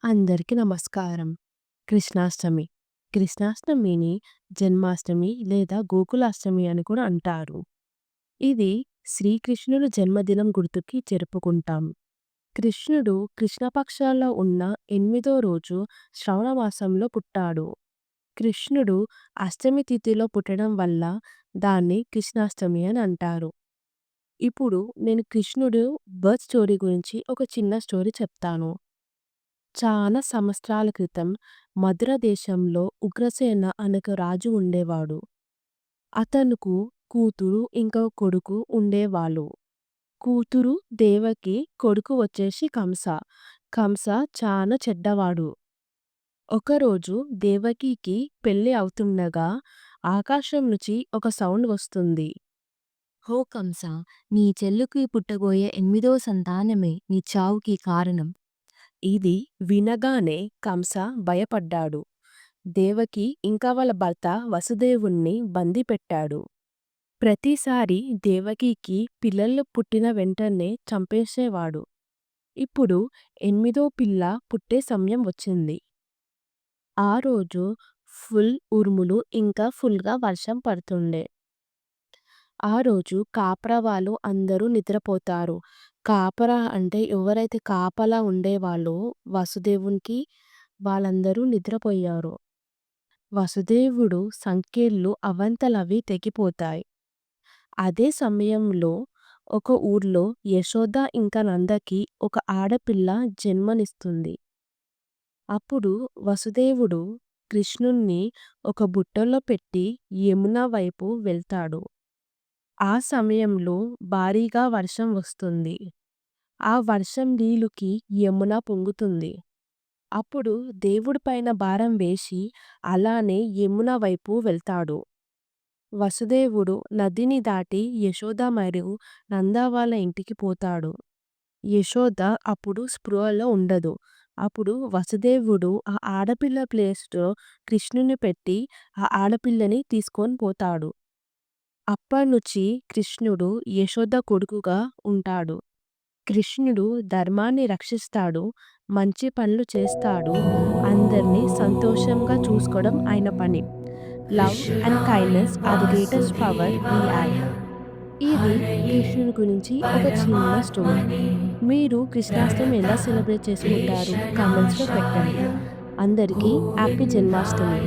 అందరికీ నమస్కారం. కృష్ణాష్టమి. కృష్ణాష్టమిని జన్మాష్టమి లేదా గోకులాష్టమి అని కూడా అంటారు. ఇది శ్రీకృష్ణుడు జన్మదినం గుర్తుకి జరుపుకుంటాం. కృష్ణుడు కృష్ణపక్షంలో ఉన్న 8వ రోజు శ్రవణ మాసంలో పుట్టాడు. కృష్ణుడు అష్టమి తిథిలో పుట్టడం వల్ల దాన్ని కృష్ణాష్టమి అని అంటారు. ఇప్పుడు నేను కృష్ణుడు బర్త్ స్టోరీ గురించి ఒక చిన్న స్టోరీ చెప్తాను. చాలా సంవత్సరాల క్రితం మధుర దేశంలో ఉగ్రసేన అనే ఒక రాజు ఉండేవాడు. అతనుకు కూతురు ఇంకా కొడుకు ఉండేవాళ్ళు. కూతురు దేవకి, కొడుకు వచ్చేసి కంస. కంస చాలా చెడ్డవాడు. ఒకరోజు దేవకికి పెళ్లి అవుతుండగా ఆకాశం నుంచి ఒక సౌండ్ వస్తుంది. హో కంస! నీ చెల్లుకి పుట్టబోయే 8వ సంతానమే నీ చావుకి కారణం. ఇది వినగానే కంస భయపడ్డాడు. దేవకి ఇంకా వాళ్ళ భర్త వసుదేవుణ్ణి బంధిపెట్టాడు. ప్రతిసారి దేవకికి పిల్లలు పుట్టిన వెంటనే చంపేసేవాడు. ఇప్పుడు 8వ పిల్ల పుట్టే సమయం వచ్చింది. ఆ రోజు ఫుల్ ఉరుములు ఇంకా ఫుల్‌గా వర్షం పడుతుండే. ఆ రోజు కాపరా వాళ్ళు అందరూ నిద్రపోతారు. కాపరా అంటే ఎవరైతే కాపలా ఉండేవాళ్ళో వసుదేవునికి వాళ్ళందరూ నిద్రపోయారు. వసుదేవుడు సంకెళ్ళు అవంతలవి తెగిపోతాయి. అదే సమయంలో ఒక ఊర్లో యశోద ఇంకా నందకి ఒక ఆడపిల్ల జన్మనిస్తుంది. అప్పుడు వసుదేవుడు కృష్ణుణ్ణి ఒక బుట్టలో పెట్టి యమున వైపు వెళ్తాడు. ఆ సమయంలో భారీగా వర్షం వస్తుంది. ఆ వర్షం నీళ్ళుకి యమున పొంగుతుంది. అప్పుడు దేవుడి పైన భారం వేసి అలానే యమున వైపు వెళ్తాడు. వసుదేవుడు నదిని దాటి యశోద మరియు నంద వాళ్ళ ఇంటికి పోతాడు. యశోద అప్పుడు స్పృహలో ఉండదు. అప్పుడు వసుదేవుడు ఆ ఆడపిల్ల ప్లేస్‌లో కృష్ణుని పెట్టి ఆ ఆడపిల్లని తీసుకొని పోతాడు. అప్పటినుంచి కృష్ణుడు యశోద కొడుకుగా ఉంటాడు. కృష్ణుడు ధర్మాన్ని రక్షిస్తాడు, మంచి పనులు చేస్తాడు, అందరిని సంతోషంగా చూసుకోవడం ఆయన పని. Love and kindness are the greatest power we have. ఇది కృష్ణుడి గురించి ఒక చిన్న స్టోరీ. మీరు కృష్ణాష్టమి ఎలా సెలబ్రేట్ చేసుకుంటారు? కామెంట్స్‌లో పెట్టండి. అందరికీ హ్యాపీ జన్మాష్టమి.